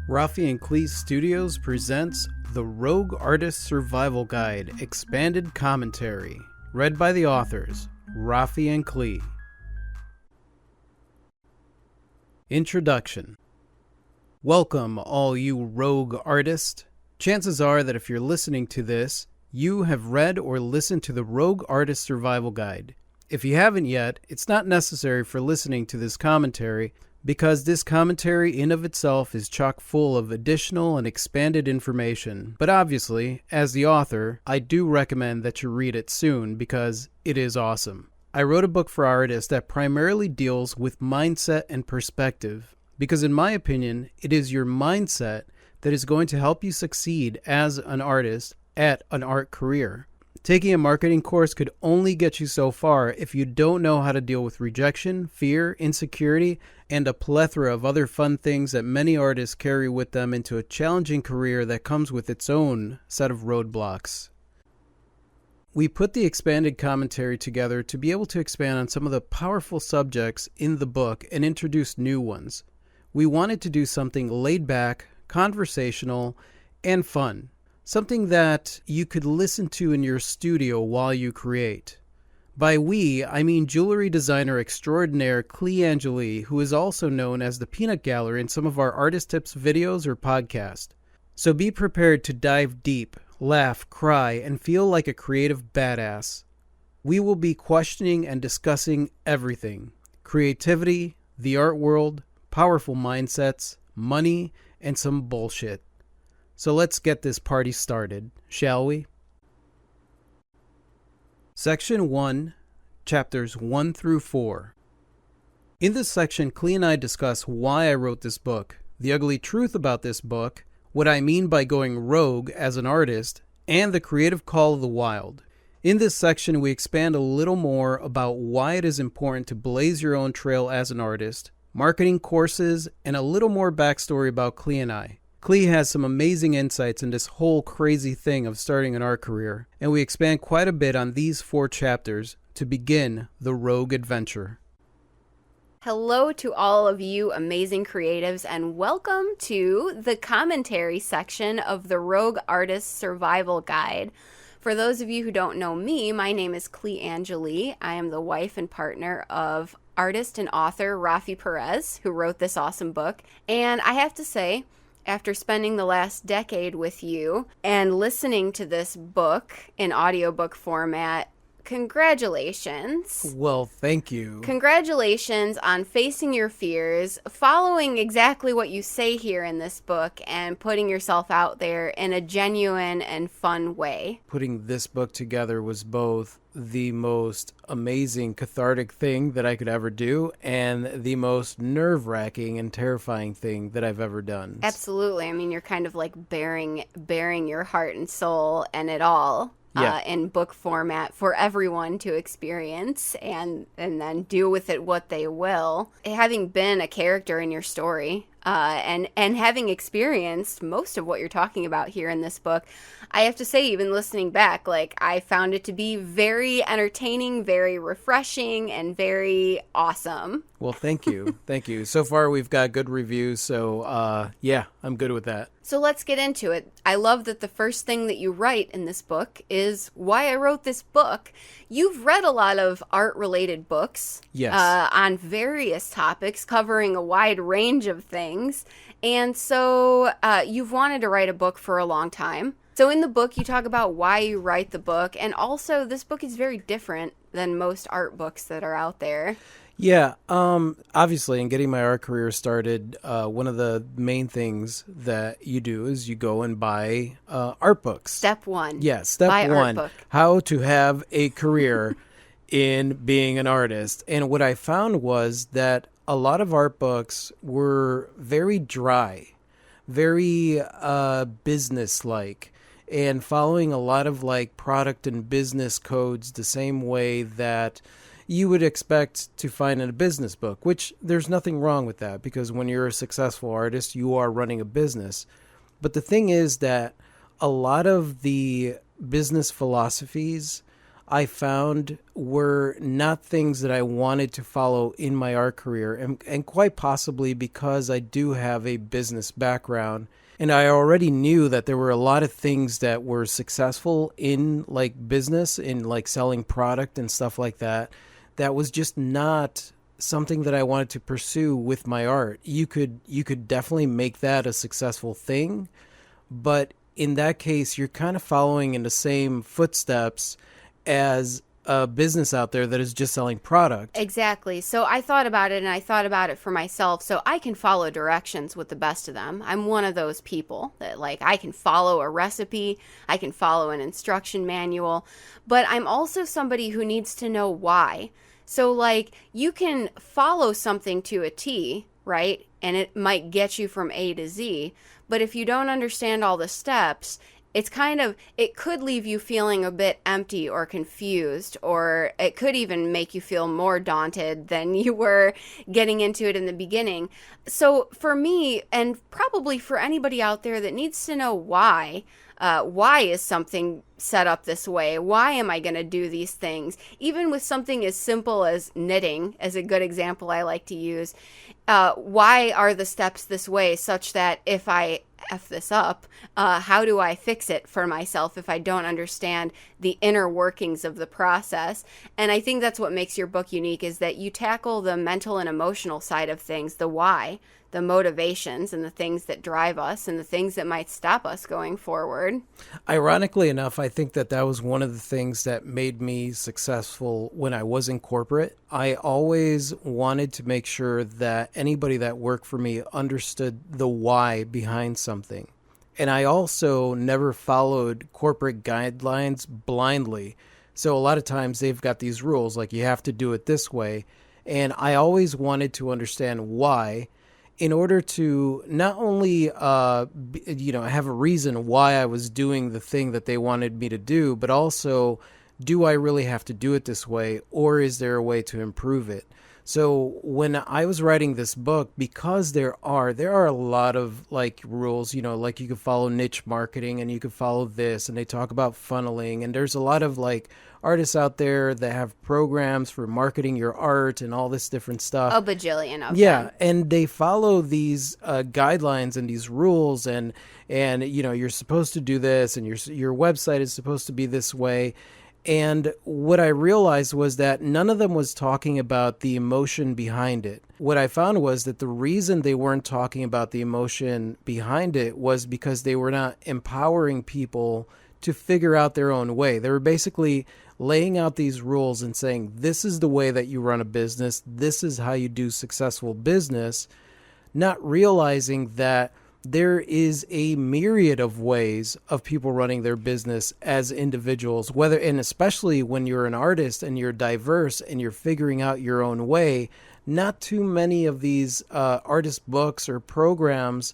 Rafi and Klee Studios presents The Rogue Artist Survival Guide Expanded Commentary, read by the authors, Rafi and Klee. Introduction. Welcome, all you rogue artists. Chances are that if you're listening to this, you have read or listened to the Rogue Artist Survival Guide. If you haven't yet, it's not necessary for listening to this commentary, because this commentary in of itself is chock full of additional and expanded information. But obviously, as the author, I do recommend that you read it soon because it is awesome. I wrote a book for artists that primarily deals with mindset and perspective, because in my opinion, it is your mindset that is going to help you succeed as an artist at an art career. Taking a marketing course could only get you so far if you don't know how to deal with rejection, fear, insecurity, and a plethora of other fun things that many artists carry with them into a challenging career that comes with its own set of roadblocks. We put the expanded commentary together to be able to expand on some of the powerful subjects in the book and introduce new ones. We wanted to do something laid back, conversational, and fun. Something that you could listen to in your studio while you create. By we, I mean jewelry designer extraordinaire Klee Angeli, who is also known as the Peanut Gallery in some of our Artist Tips videos or podcasts. So be prepared to dive deep, laugh, cry, and feel like a creative badass. We will be questioning and discussing everything. Creativity, the art world, powerful mindsets, money, and some bullshit. So let's get this party started, shall we? Section 1, Chapters 1 through 4. In this section, Klee and I discuss why I wrote this book, the ugly truth about this book, what I mean by going rogue as an artist, and the creative call of the wild. In this section, we expand a little more about why it is important to blaze your own trail as an artist, marketing courses, and a little more backstory about Klee and I. Klee has some amazing insights in this whole crazy thing of starting an art career, and we expand quite a bit on these 4 chapters to begin the rogue adventure. Hello to all of you amazing creatives, and welcome to the commentary section of the Rogue Artist Survival Guide. For those of you who don't know me, my name is Klee Angeli. I am the wife and partner of artist and author Rafi Perez, who wrote this awesome book. And I have to say, after spending the last decade with you and listening to this book in audiobook format, congratulations. Well, thank you. Congratulations on facing your fears, following exactly what you say here in this book, and putting yourself out there in a genuine and fun way. Putting this book together was both the most amazing cathartic thing that I could ever do and the most nerve-wracking and terrifying thing that I've ever done. Absolutely. I mean, you're kind of like bearing your heart and soul and it all. Yeah. In book format for everyone to experience and then do with it what they will. Having been a character in your story and having experienced most of what you're talking about here in this book, I have to say, even listening back, like, I found it to be very entertaining, very refreshing, and very awesome. Well, thank you. Thank you. So far, we've got good reviews, so yeah, I'm good with that. So let's get into it. I love that the first thing that you write in this book is why I wrote this book. You've read a lot of art-related books. Yes. On various topics, covering a wide range of things. And so you've wanted to write a book for a long time. So in the book, you talk about why you write the book. And also, this book is very different than most art books that are out there. Yeah, obviously, in getting my art career started, one of the main things that you do is you go and buy art books. Step 1. Yeah, step buy 1, art book. How to have a career in being an artist. And what I found was that a lot of art books were very dry, very business-like, and following a lot of like product and business codes the same way that you would expect to find in a business book, which there's nothing wrong with that, because when you're a successful artist, you are running a business. But the thing is that a lot of the business philosophies I found were not things that I wanted to follow in my art career, and quite possibly because I do have a business background. And I already knew that there were a lot of things that were successful in like business, in like selling product and stuff like that, that was just not something that I wanted to pursue with my art. You could definitely make that a successful thing, but in that case, you're kind of following in the same footsteps as a business out there that is just selling product. Exactly. So I thought about it and I thought about it for myself. So I can follow directions with the best of them. I'm one of those people that like I can follow a recipe, I can follow an instruction manual, but I'm also somebody who needs to know why. So like you can follow something to a T, right? And it might get you from A to Z, but if you don't understand all the steps, it could leave you feeling a bit empty or confused, or it could even make you feel more daunted than you were getting into it in the beginning. So for me, and probably for anybody out there that needs to know why is something set up this way? Why am I going to do these things? Even with something as simple as knitting, as a good example I like to use, why are the steps this way such that if I F this up, how do I fix it for myself if I don't understand the inner workings of the process? And I think that's what makes your book unique, is that you tackle the mental and emotional side of things, the why, the motivations and the things that drive us and the things that might stop us going forward. Ironically enough, I think that was one of the things that made me successful when I was in corporate. I always wanted to make sure that anybody that worked for me understood the why behind something. And I also never followed corporate guidelines blindly. So a lot of times they've got these rules like you have to do it this way. And I always wanted to understand why, in order to not only have a reason why I was doing the thing that they wanted me to do, but also, do I really have to do it this way, or is there a way to improve it? So when I was writing this book, because there are a lot of like rules, like you could follow niche marketing and you could follow this, and they talk about funneling, and there's a lot of like artists out there that have programs for marketing your art and all this different stuff. A bajillion of Yeah, them. and they follow these guidelines and these rules, and you're supposed to do this, and your website is supposed to be this way. And what I realized was that none of them was talking about the emotion behind it. What I found was that the reason they weren't talking about the emotion behind it was because they were not empowering people to figure out their own way. They were basically laying out these rules and saying, this is the way that you run a business, this is how you do successful business, not realizing that there is a myriad of ways of people running their business as individuals, and especially when you're an artist and you're diverse and you're figuring out your own way. Not too many of these artist books or programs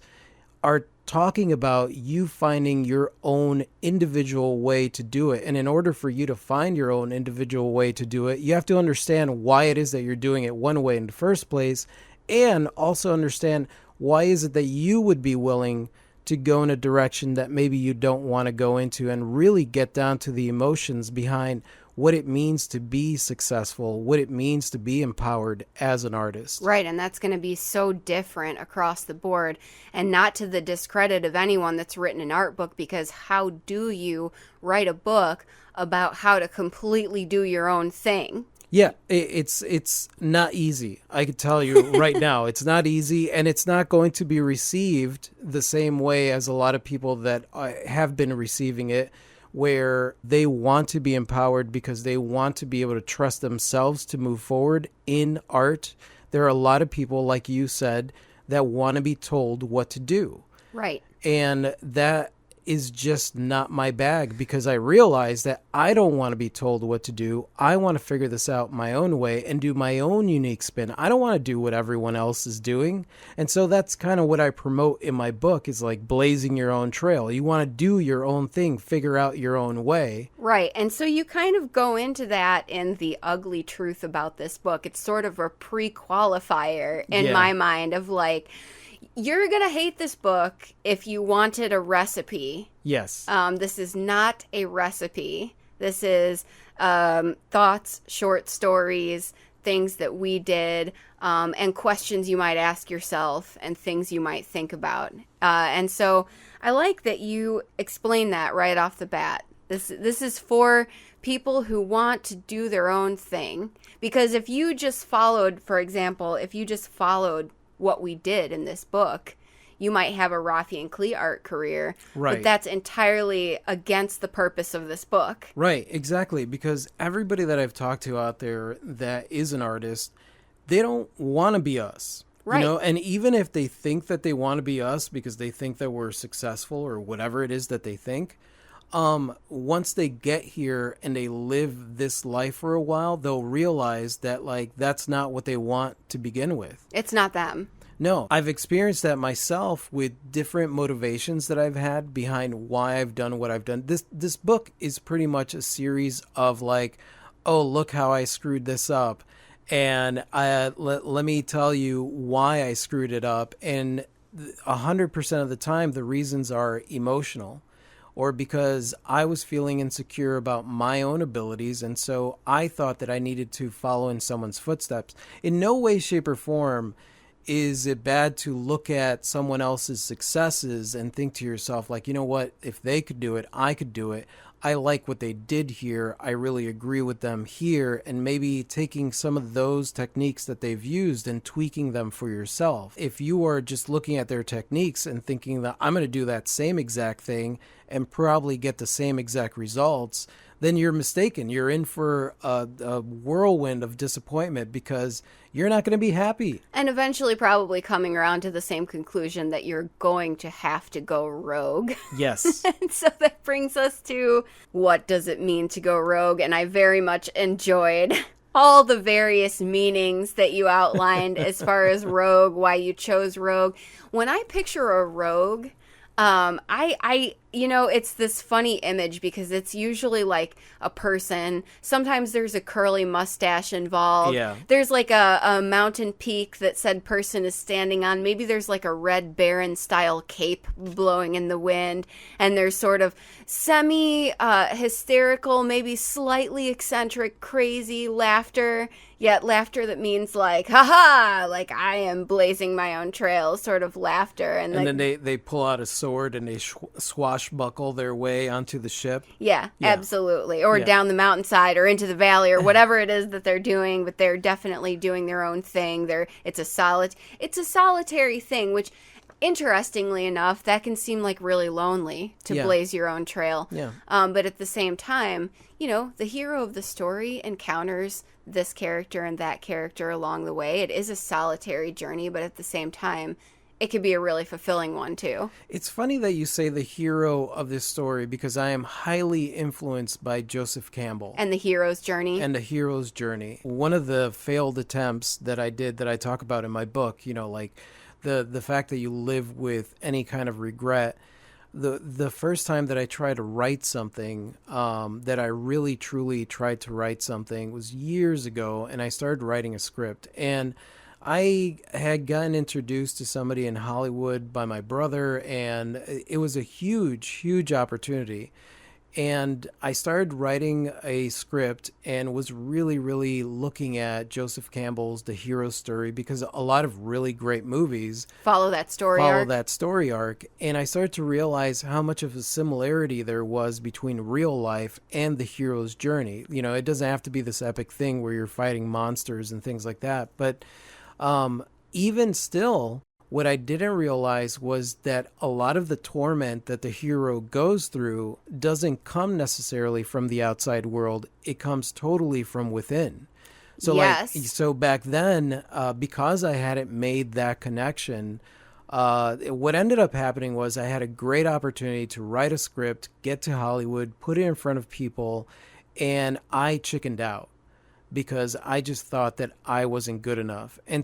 are talking about you finding your own individual way to do it. And in order for you to find your own individual way to do it, you have to understand why it is that you're doing it one way in the first place, and also understand why is it that you would be willing to go in a direction that maybe you don't want to go into, and really get down to the emotions behind what it means to be successful, what it means to be empowered as an artist. Right, and that's going to be so different across the board, and not to the discredit of anyone that's written an art book, because how do you write a book about how to completely do your own thing? Yeah, it's not easy. I can tell you right now, it's not easy, and it's not going to be received the same way as a lot of people that have been receiving it, where they want to be empowered because they want to be able to trust themselves to move forward in art. There are a lot of people, like you said, that want to be told what to do. Right. And that is just not my bag, because I realize that I don't want to be told what to do. I want to figure this out my own way and do my own unique spin. I don't want to do what everyone else is doing. And so that's kind of what I promote in my book, is like blazing your own trail. You want to do your own thing, figure out your own way. Right. And so you kind of go into that in the ugly truth about this book. It's sort of a pre-qualifier in my mind of like, you're going to hate this book if you wanted a recipe. Yes. This is not a recipe. This is thoughts, short stories, things that we did, and questions you might ask yourself and things you might think about. And so I like that you explain that right off the bat. This is for people who want to do their own thing. Because if you just followed, for example, if you just followed what we did in this book, you might have a Rafi and Klee art career. Right. But that's entirely against the purpose of this book. Right, exactly. Because everybody that I've talked to out there that is an artist, they don't want to be us. Right. You know, and even if they think that they want to be us because they think that we're successful or whatever it is that they think, once they get here and they live this life for a while, they'll realize that, like, that's not what they want to begin with. It's not them. No, I've experienced that myself with different motivations that I've had behind why I've done what I've done. This book is pretty much a series of, like, oh, look how I screwed this up. And let me tell you why I screwed it up. And 100% of the time, the reasons are emotional, or because I was feeling insecure about my own abilities, and so I thought that I needed to follow in someone's footsteps. In no way, shape, or form is it bad to look at someone else's successes and think to yourself, like, you know what, if they could do it, I could do it. I like what they did here. I really agree with them here. And maybe taking some of those techniques that they've used and tweaking them for yourself. If you are just looking at their techniques and thinking that I'm going to do that same exact thing and probably get the same exact results, then you're mistaken. You're in for a whirlwind of disappointment because you're not going to be happy. And eventually probably coming around to the same conclusion that you're going to have to go rogue. Yes. And so that brings us to, what does it mean to go rogue? And I very much enjoyed all the various meanings that you outlined as far as rogue, why you chose rogue. When I picture a rogue, it's this funny image because it's usually like a person. Sometimes there's a curly mustache involved. Yeah. There's like a mountain peak that said person is standing on. Maybe there's like a Red Baron style cape blowing in the wind. And there's sort of hysterical, maybe slightly eccentric, crazy laughter. Yet laughter that means like, haha, like I am blazing my own trail sort of laughter. And then they pull out a sword and they swashbuckle their way onto the ship. Yeah, absolutely. Or down the mountainside or into the valley or whatever it is that they're doing, but they're definitely doing their own thing. It's a solitary thing, which interestingly enough, that can seem like really lonely to blaze your own trail. Yeah. But at the same time, the hero of the story encounters this character and that character along the way. It is a solitary journey, but at the same time, it could be a really fulfilling one too. It's funny that you say the hero of this story because I am highly influenced by Joseph Campbell. And the hero's journey. And the hero's journey. One of the failed attempts that I did that I talk about in my book, like the fact that you live with any kind of regret. The first time that I tried to write something, that I really truly tried to write something was years ago, and I started writing a script. And I had gotten introduced to somebody in Hollywood by my brother, and it was a huge, huge opportunity. And I started writing a script and was really, really looking at Joseph Campbell's The Hero Story because a lot of really great movies follow that story arc. And I started to realize how much of a similarity there was between real life and the hero's journey. It doesn't have to be this epic thing where you're fighting monsters and things like that. But even still, what I didn't realize was that a lot of the torment that the hero goes through doesn't come necessarily from the outside world. It comes totally from within. So so back then, because I hadn't made that connection, what ended up happening was I had a great opportunity to write a script, get to Hollywood, put it in front of people, and I chickened out. Because I just thought that I wasn't good enough. And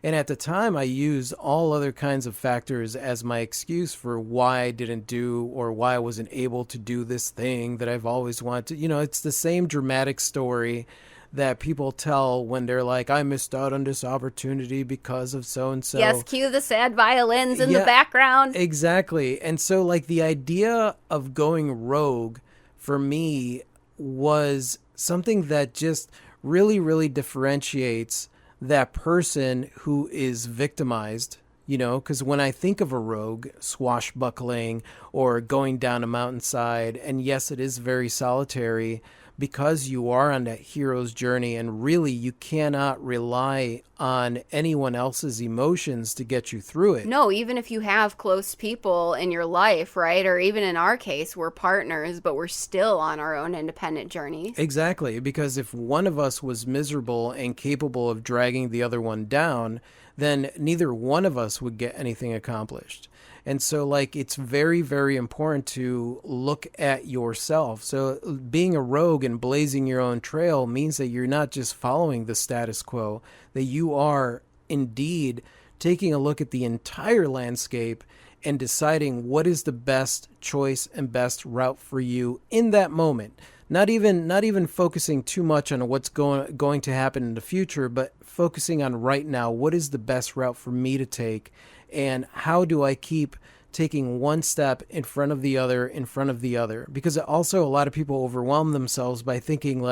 at the time, I used all other kinds of factors as my excuse for why I didn't do or why I wasn't able to do this thing that I've always wanted to. It's the same dramatic story that people tell when they're like, I missed out on this opportunity because of so-and-so. Yes, cue the sad violins in the background. Exactly. And so, like, the idea of going rogue, for me, was something that just really, really differentiates that person who is victimized. Because when I think of a rogue swashbuckling or going down a mountainside, and yes, it is very solitary because you are on that hero's journey, and really you cannot rely on anyone else's emotions to get you through it. No, even if you have close people in your life, right? Or even in our case, we're partners, but we're still on our own independent journeys. Exactly, because if one of us was miserable and capable of dragging the other one down, then neither one of us would get anything accomplished. And so, it's very, very important to look at yourself. So being a rogue and blazing your own trail means that you're not just following the status quo, that you are indeed taking a look at the entire landscape and deciding what is the best choice and best route for you in that moment. Not even focusing too much on what's going to happen in the future, but focusing on right now. What is the best route for me to take, and how do I keep taking one step in front of the other, Because also a lot of people overwhelm themselves by thinking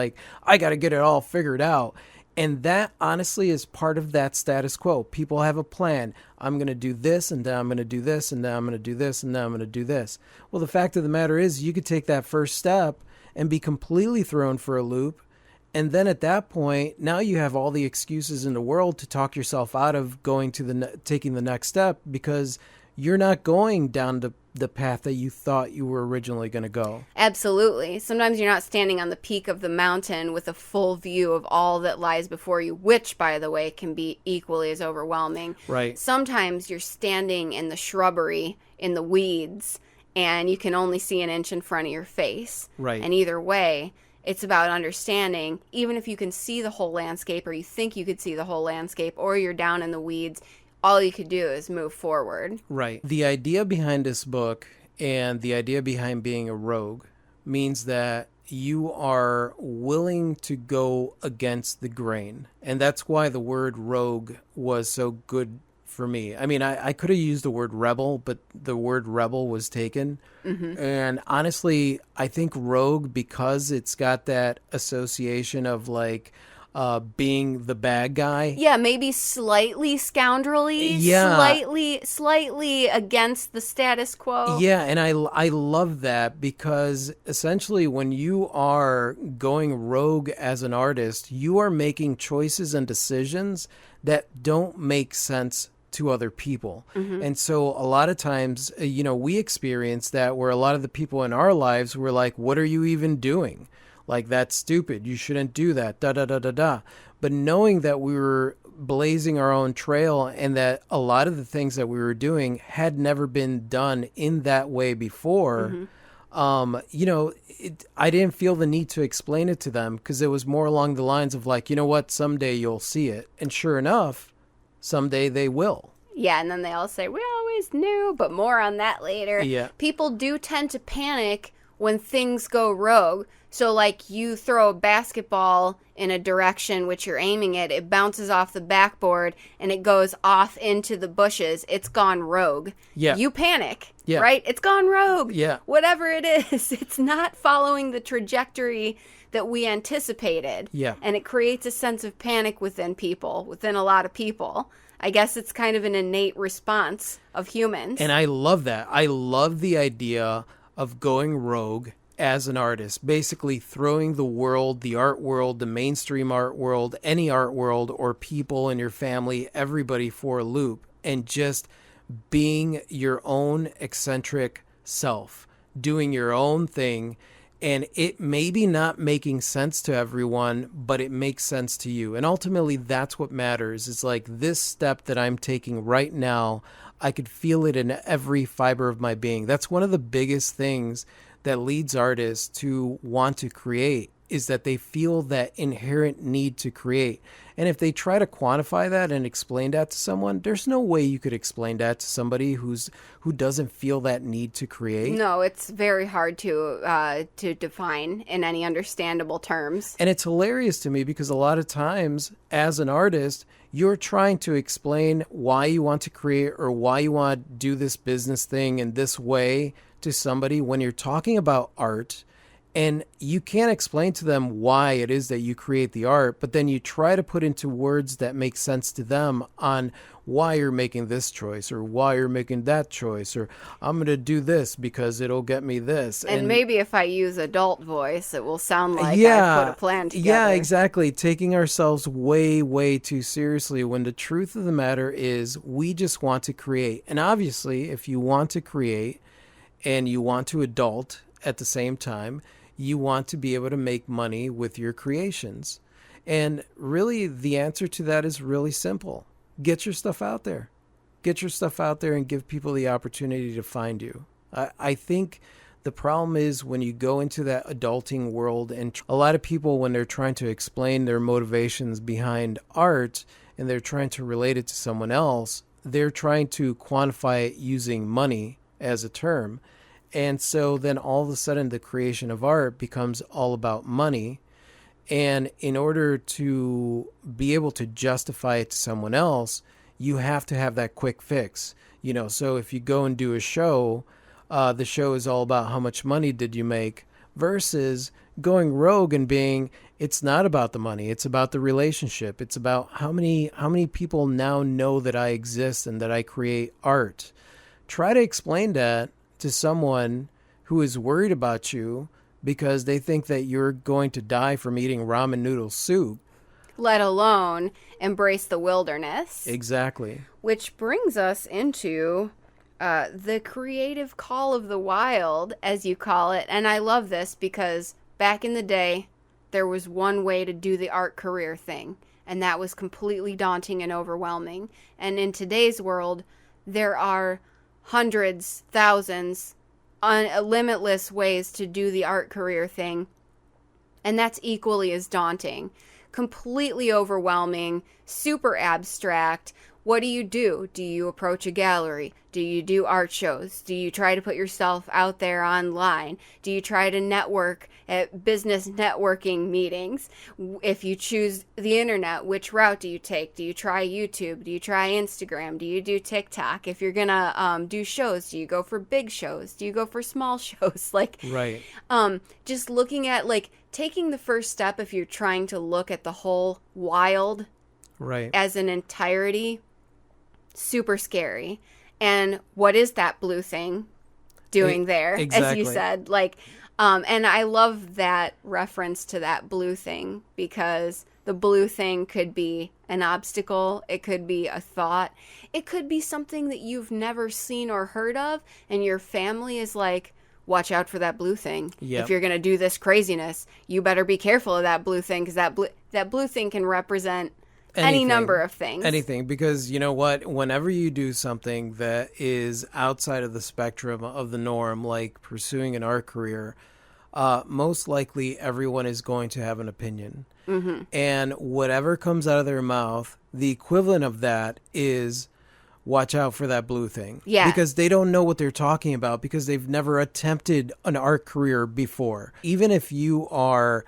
I got to get it all figured out. And that honestly is part of that status quo. People have a plan. I'm going to do this, and then I'm going to do this, and then I'm going to do this, and then I'm going to do this. Well, the fact of the matter is you could take that first step and be completely thrown for a loop. And then at that point, now you have all the excuses in the world to talk yourself out of taking the next step, because you're not going down the path that you thought you were originally going to go. Absolutely. Sometimes you're not standing on the peak of the mountain with a full view of all that lies before you, which, by the way, can be equally as overwhelming. Right. Sometimes you're standing in the shrubbery, in the weeds, and you can only see an inch in front of your face. Right. And either way, it's about understanding, even if you can see the whole landscape, or you think you could see the whole landscape, or you're down in the weeds, all you could do is move forward. Right. The idea behind this book and the idea behind being a rogue means that you are willing to go against the grain. And that's why the word rogue was so good for me. I mean, I could have used the word rebel, but the word rebel was taken. Mm-hmm. And honestly, I think rogue, because it's got that association of being the bad guy. Yeah, maybe slightly scoundrelly, slightly against the status quo. Yeah, and I love that, because essentially when you are going rogue as an artist, you are making choices and decisions that don't make sense to other people. Mm-hmm. And so a lot of times, we experience that, where a lot of the people in our lives were like, what are you even doing? That's stupid. You shouldn't do that. Da, da, da, da, da. But knowing that we were blazing our own trail, and that a lot of the things that we were doing had never been done in that way before, mm-hmm. I didn't feel the need to explain it to them, because it was more along the lines of what, someday you'll see it. And sure enough, someday they will. Yeah, and then they all say, we always knew, but more on that later. Yeah. People do tend to panic when things go rogue. So you throw a basketball in a direction which you're aiming at, it bounces off the backboard and it goes off into the bushes. It's gone rogue. Yeah. You panic, yeah. right? It's gone rogue. Yeah. Whatever it is, it's not following the trajectory that we anticipated. Yeah. And it creates a sense of panic within a lot of people. I guess it's kind of an innate response of humans. And I love that. I love the idea of going rogue as an artist, basically throwing the world, the art world, the mainstream art world, any art world, or people in your family, everybody for a loop, and just being your own eccentric self, doing your own thing. And it may be not making sense to everyone, but it makes sense to you. And ultimately, that's what matters. It's this step that I'm taking right now, I could feel it in every fiber of my being. That's one of the biggest things that leads artists to want to create, is that they feel that inherent need to create. And if they try to quantify that and explain that to someone, there's no way you could explain that to somebody who doesn't feel that need to create. No, it's very hard to define in any understandable terms. And it's hilarious to me, because a lot of times as an artist, you're trying to explain why you want to create or why you want to do this business thing in this way to somebody when you're talking about art. And you can't explain to them why it is that you create the art, but then you try to put into words that make sense to them on why you're making this choice or why you're making that choice, or I'm going to do this because it'll get me this. And maybe if I use adult voice, it will sound like I yeah, put a plan together. yeah, exactly. Taking ourselves way, way too seriously when the truth of the matter is we just want to create. And obviously, if you want to create and you want to adult at the same time, you want to be able to make money with your creations. And really, the answer to that is really simple. Get your stuff out there. Get your stuff out there and give people the opportunity to find you. I think the problem is when you go into that adulting world, and a lot of people, when they're trying to explain their motivations behind art and they're trying to relate it to someone else, they're trying to quantify it using money as a term. And so then all of a sudden the creation of art becomes all about money. And in order to be able to justify it to someone else, you have to have that quick fix. So if you go and do a show, the show is all about how much money did you make versus going rogue and being, it's not about the money. It's about the relationship. It's about how many people now know that I exist and that I create art. Try to explain that to someone who is worried about you because they think that you're going to die from eating ramen noodle soup. Let alone embrace the wilderness. Exactly. Which brings us into the creative call of the wild, as you call it. And I love this because back in the day, there was one way to do the art career thing. And that was completely daunting and overwhelming. And in today's world, there are hundreds, thousands, limitless ways to do the art career thing. And that's equally as daunting. Completely overwhelming, super abstract. What do you do? Do you approach a gallery? Do you do art shows? Do you try to put yourself out there online? Do you try to network at business networking meetings? If you choose the internet, which route do you take? Do you try YouTube? Do you try Instagram? Do you do TikTok? If you're gonna do shows, do you go for big shows? Do you go for small shows? Right. Just looking at taking the first step if you're trying to look at the whole wild right as an entirety. Super scary. And what is that blue thing doing there? Exactly. As you said, and I love that reference to that blue thing because the blue thing could be an obstacle. It could be a thought. It could be something that you've never seen or heard of. And your family is like, watch out for that blue thing. Yep. If you're going to do this craziness, you better be careful of that blue thing because that blue thing can represent any number of things. Anything, because you know what? Whenever you do something that is outside of the spectrum of the norm, like pursuing an art career, most likely everyone is going to have an opinion. Mm-hmm. And whatever comes out of their mouth, the equivalent of that is watch out for that blue thing. Yeah. Because they don't know what they're talking about because they've never attempted an art career before. Even if you are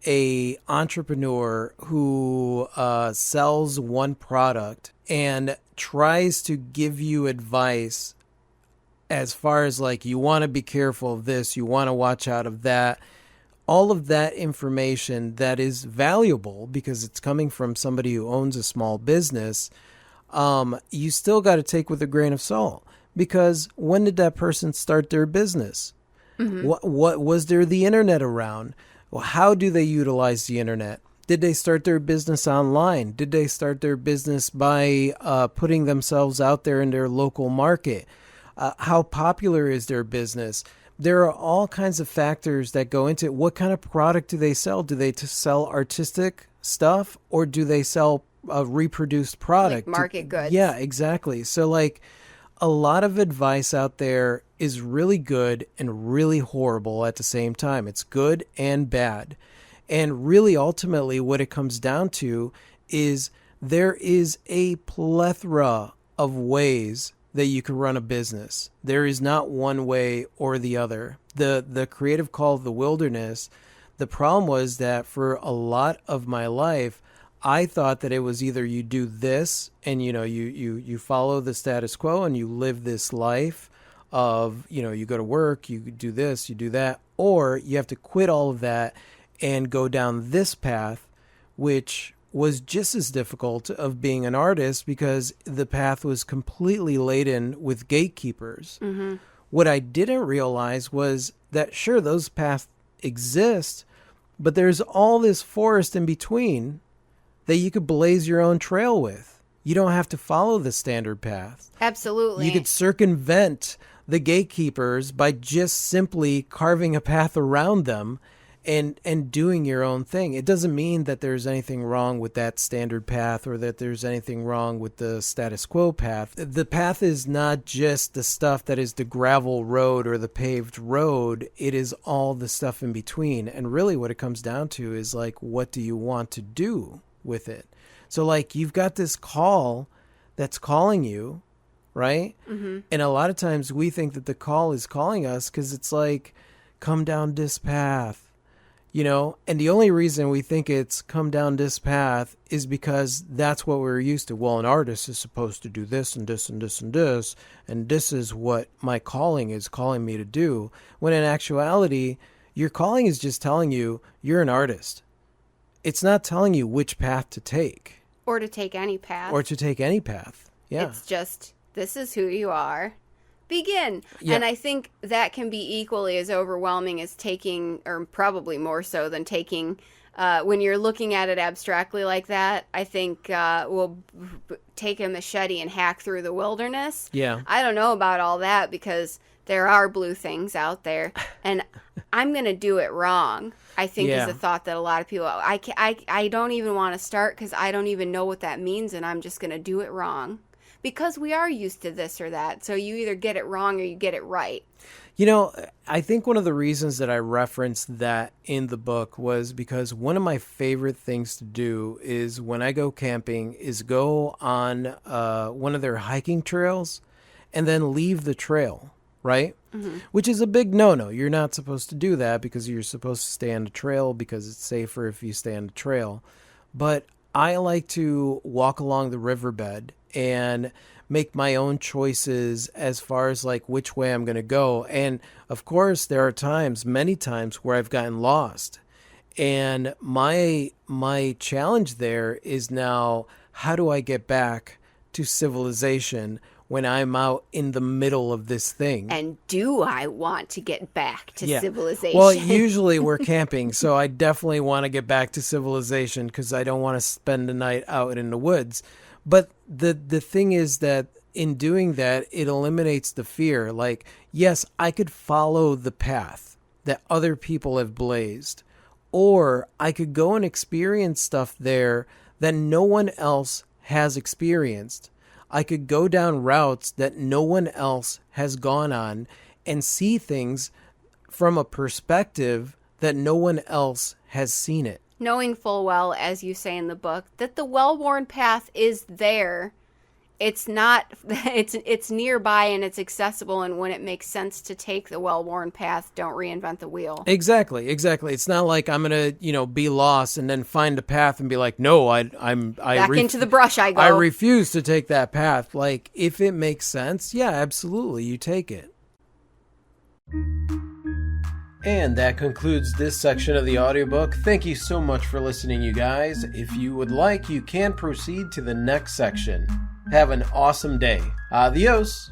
a entrepreneur who sells one product and tries to give you advice as far as you want to be careful of this, you want to watch out of that, all of that information that is valuable because it's coming from somebody who owns a small business, you still got to take with a grain of salt because when did that person start their business? Mm-hmm. What was there the internet around? Well, how do they utilize the internet? Did they start their business online? Did they start their business by putting themselves out there in their local market? How popular is their business? There are all kinds of factors that go into it. What kind of product do they sell? Do they sell artistic stuff or do they sell a reproduced product? Market goods. Yeah, exactly. So a lot of advice out there is really good and really horrible at the same time. It's good and bad. And really, ultimately, what it comes down to is there is a plethora of ways that you can run a business. There is not one way or the other. The creative call of the wilderness, the problem was that for a lot of my life, I thought that it was either you do this and you follow the status quo and you live this life of, you go to work, you do this, you do that, or you have to quit all of that and go down this path, which was just as difficult of being an artist because the path was completely laden with gatekeepers. Mm-hmm. What I didn't realize was that, sure, those paths exist, but there's all this forest in between that you could blaze your own trail with. You don't have to follow the standard path. Absolutely. You could circumvent the gatekeepers by just simply carving a path around them and doing your own thing. It doesn't mean that there's anything wrong with that standard path or that there's anything wrong with the status quo path. The path is not just the stuff that is the gravel road or the paved road. It is all the stuff in between. And really what it comes down to is like, what do you want to do with it? So like you've got this call that's calling you, right? Mm-hmm. And a lot of times we think that the call is calling us because it's like, come down this path. And the only reason we think it's come down this path is because that's what we're used to. Well, an artist is supposed to do this and this and this and this, and this is what my calling is calling me to do. When in actuality, your calling is just telling you you're an artist. It's not telling you which path to take. Or to take any path. Yeah. It's just, this is who you are. Begin. Yeah. And I think that can be equally as overwhelming as taking, or probably more so than taking, when you're looking at it abstractly like that, I think we'll take a machete and hack through the wilderness. Yeah. I don't know about all that because there are blue things out there and I'm going to do it wrong. I think is a thought that a lot of people, I don't even want to start because I don't even know what that means and I'm just going to do it wrong. Because we are used to this or that. So you either get it wrong or you get it right. I think one of the reasons that I referenced that in the book was because one of my favorite things to do is when I go camping is go on one of their hiking trails and then leave the trail, right? Mm-hmm. Which is a big no-no. You're not supposed to do that because you're supposed to stay on the trail because it's safer if you stay on the trail. But I like to walk along the riverbed and make my own choices as far as like which way I'm going to go. And of course, there are many times where I've gotten lost. And my challenge there is now, how do I get back to civilization when I'm out in the middle of this thing? And do I want to get back to civilization? Well, usually we're camping, so I definitely want to get back to civilization because I don't want to spend the night out in the woods. But the thing is that in doing that, it eliminates the fear. Like, yes, I could follow the path that other people have blazed, or I could go and experience stuff there that no one else has experienced. I could go down routes that no one else has gone on and see things from a perspective that no one else has seen it. Knowing full well, as you say in the book, that the well-worn path is there. It's not, it's nearby and it's accessible, and when it makes sense to take the well-worn path, don't reinvent the wheel. Exactly. It's not like I'm going to, be lost and then find a path and be like, no, into the brush I go. I refuse to take that path. Like, if it makes sense, yeah, absolutely, you take it. And that concludes this section of the audiobook. Thank you so much for listening, you guys. If you would like, you can proceed to the next section. Have an awesome day. Adios.